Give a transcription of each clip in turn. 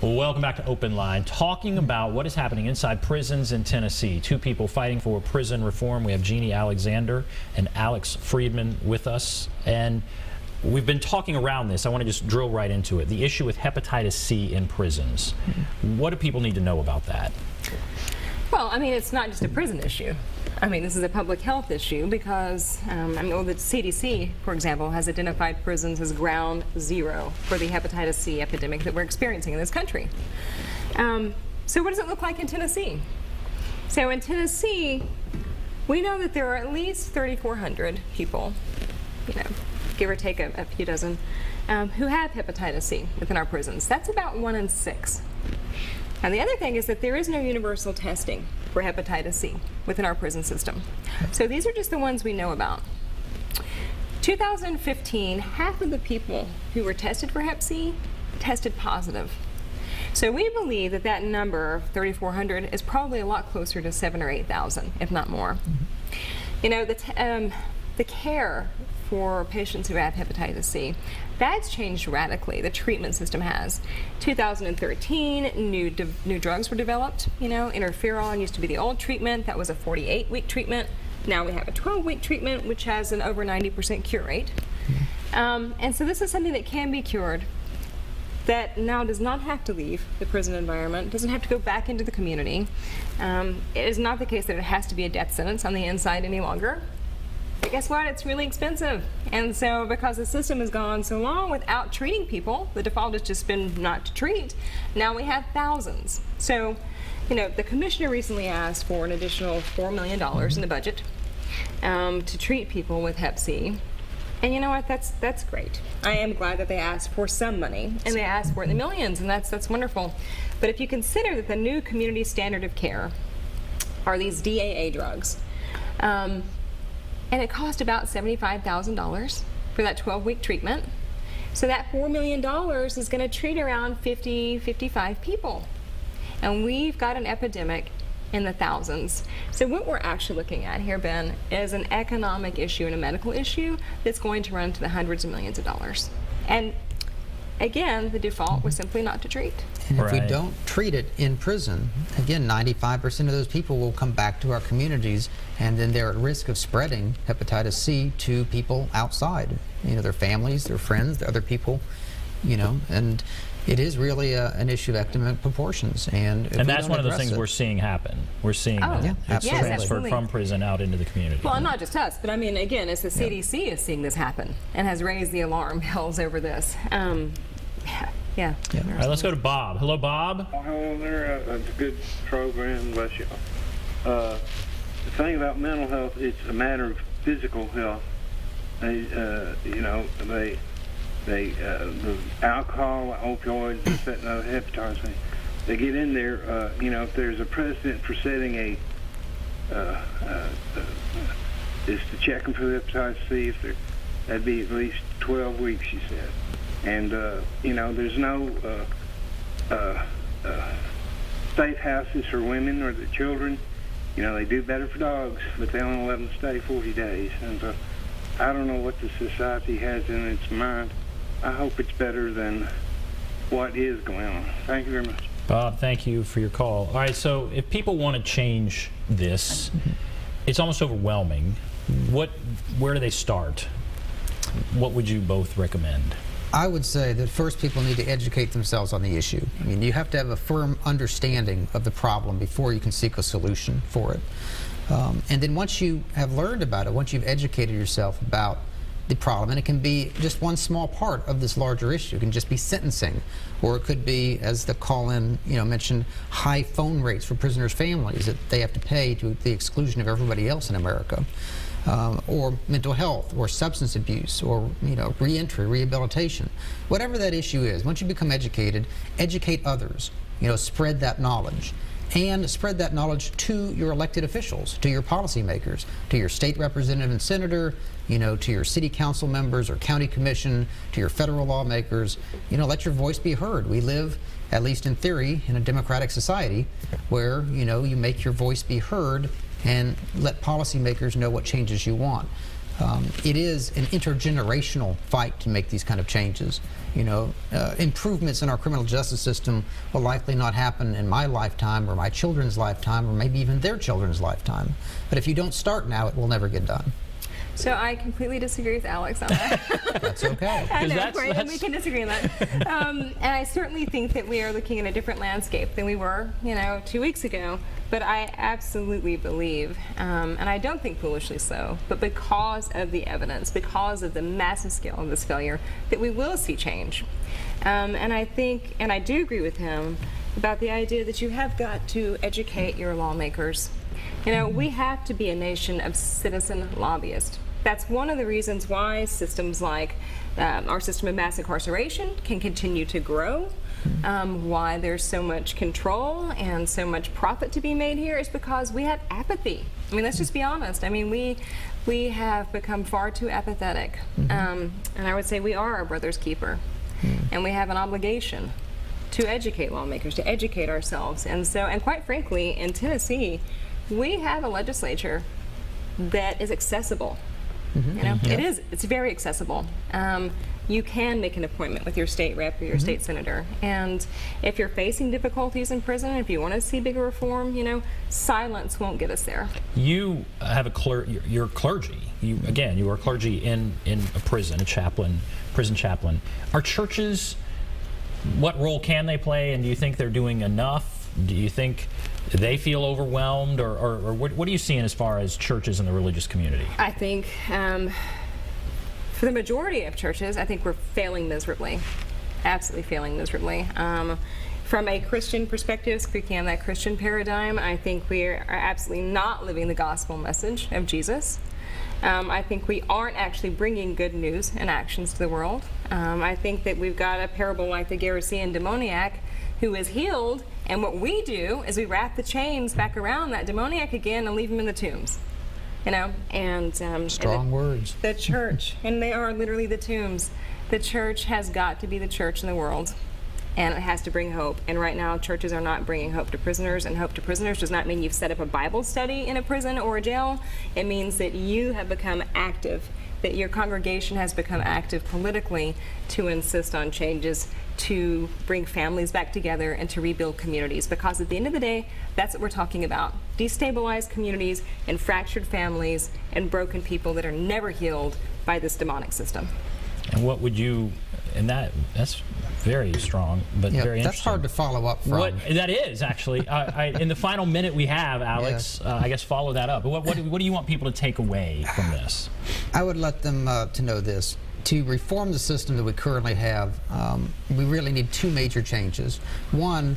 Well, welcome back to Open Line, talking about what is happening inside prisons in Tennessee. Two people fighting for prison reform. We have Jeannie Alexander and Alex Friedman with us. And we've been talking around this. I want to just drill right into it. The issue with hepatitis C in prisons. What do people need to know about that? Well, I mean, it's not just a prison issue. I mean, this is a public health issue because, the CDC, for example, has identified prisons as ground zero for the hepatitis C epidemic that we're experiencing in this country. So what does it look like in Tennessee? So in Tennessee, we know that there are at least 3,400 people, give or take a few dozen, who have hepatitis C within our prisons. That's about 1 in 6. And the other thing is that there is no universal testing for hepatitis C within our prison system. So these are just the ones we know about. 2015, half of the people who were tested for hep C tested positive. So we believe that that number of 3,400 is probably a lot closer to 7,000 or 8,000, if not more. The care for patients who have hepatitis C, that's changed radically. The treatment system has. 2013, new drugs were developed. Interferon used to be the old treatment. That was a 48-week treatment. Now we have a 12-week treatment, which has an over 90% cure rate. And so this is something that can be cured, that now does not have to leave the prison environment, doesn't have to go back into the community. It is not the case that it has to be a death sentence on the inside any longer. But guess what? It's really expensive. And so because the system has gone so long without treating people, the default has just been not to treat. Now we have thousands. So, the commissioner recently asked for an additional $4 million in the budget to treat people with hep C. And you know what? That's great. I am glad that they asked for some money, and they asked for it in the millions, and that's wonderful. But if you consider that the new community standard of care are these DAA drugs, and it cost about $75,000 for that 12-week treatment. So that $4 million is going to treat around 50, 55 people. And we've got an epidemic in the thousands. So what we're actually looking at here, Ben, is an economic issue and a medical issue that's going to run into the hundreds of millions of dollars. And again, the default was simply not to treat. And if we don't treat it in prison, again, 95% of those people will come back to our communities, and then they're at risk of spreading hepatitis C to people outside, their families, their friends, the other people, and it is really an issue of ectomic proportions. And that's one of the things we're seeing happen. We're seeing that it's transferred from prison out into the community. Well, not just us, but I mean, again, as the CDC is seeing this happen and has raised the alarm bells over this. All right, let's go to Bob. Hello, Bob. Hello there. It's a good program. Bless you. The thing about mental health, it's a matter of physical health. The alcohol, opioids, hepatitis, they get in there. If there's a precedent for setting is to check them for hepatitis C. That'd be at least 12 weeks, she said. And there's no safe houses for women or the children. They do better for dogs, but they only let them stay 40 days. And I don't know what the society has in its mind. I hope it's better than what is going on. Thank you very much. Bob, thank you for your call. All right, so if people want to change this, it's almost overwhelming. Where do they start? What would you both recommend? I would say that first people need to educate themselves on the issue. I mean, you have to have a firm understanding of the problem before you can seek a solution for it. And then once you have learned about it, once you've educated yourself about the problem, and it can be just one small part of this larger issue. It can just be sentencing, or it could be, as the call-in mentioned, high phone rates for prisoners' families that they have to pay to the exclusion of everybody else in America. Or mental health, or substance abuse, or reentry, rehabilitation, whatever that issue is. Once you become educated, educate others. Spread that knowledge, and spread that knowledge to your elected officials, to your policymakers, to your state representative and senator, to your city council members or county commission, to your federal lawmakers. Let your voice be heard. We live, at least in theory, in a democratic society where you make your voice be heard and let policymakers know what changes you want. It is an intergenerational fight to make these kind of changes. Improvements in our criminal justice system will likely not happen in my lifetime or my children's lifetime or maybe even their children's lifetime. But if you don't start now, it will never get done. So I completely disagree with Alex on that. That's okay. I know, that's- right? We can disagree on that. And I certainly think that we are looking at a different landscape than we were, 2 weeks ago. But I absolutely believe, and I don't think foolishly so, but because of the evidence, because of the massive scale of this failure, that we will see change. And I think, and I do agree with him about the idea that you have got to educate your lawmakers. We have to be a nation of citizen lobbyists. That's one of the reasons why systems like our system of mass incarceration can continue to grow. Why there's so much control and so much profit to be made here is because we have apathy. I mean, let's just be honest. I mean, we have become far too apathetic. And I would say we are our brother's keeper. And we have an obligation to educate lawmakers, to educate ourselves. And quite frankly, in Tennessee, we have a legislature that is accessible. It's very accessible. You can make an appointment with your state rep or your state senator. And if you're facing difficulties in prison, if you want to see bigger reform, silence won't get us there. You have you're clergy. You are clergy in a prison, a chaplain, prison chaplain. Are churches, what role can they play, and do you think they're doing enough? Do you think they feel overwhelmed, or what are you seeing as far as churches in the religious community? I think for the majority of churches, I think we're failing miserably, absolutely failing miserably. From a Christian perspective, speaking on that Christian paradigm, I think we are absolutely not living the gospel message of Jesus. I think we aren't actually bringing good news and actions to the world. I think that we've got a parable like the Gerasean demoniac who is healed, and what we do is we wrap the chains back around that demoniac again and leave him in the tombs. Strong words. The church, and they are literally the tombs. The church has got to be the church in the world, and it has to bring hope. And right now, churches are not bringing hope to prisoners, and hope to prisoners does not mean you've set up a Bible study in a prison or a jail. It means that you have become active, that your congregation has become active politically to insist on changes, to bring families back together and to rebuild communities. Because at the end of the day, that's what we're talking about. Destabilized communities and fractured families and broken people that are never healed by this demonic system. And what would you, and that's very strong, but very interesting. That's hard to follow up from. That is, actually. In the final minute we have, Alex, I guess follow that up. But what do you want people to take away from this? I would let them to know this. To reform the system that we currently have, we really need two major changes. One,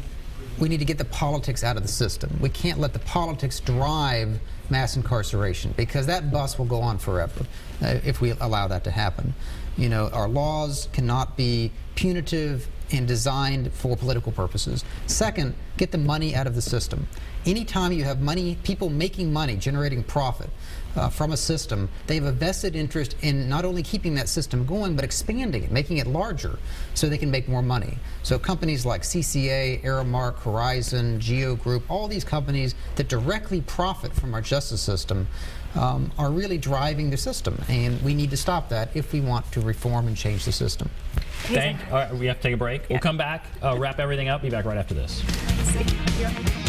we need to get the politics out of the system. We can't let the politics drive mass incarceration, because that bus will go on forever if we allow that to happen. Our laws cannot be punitive and designed for political purposes. Second, get the money out of the system. Anytime you have money, people making money, generating profit from a system, they have a vested interest in not only keeping that system going, but expanding it, making it larger so they can make more money. So companies like CCA, Aramark, Horizon, Geo Group, all these companies that directly profit from our justice system are really driving the system, and we need to stop that if we want to reform and change the system. All right, we have to take a break. We'll come back, wrap everything up, be back right after this. See you.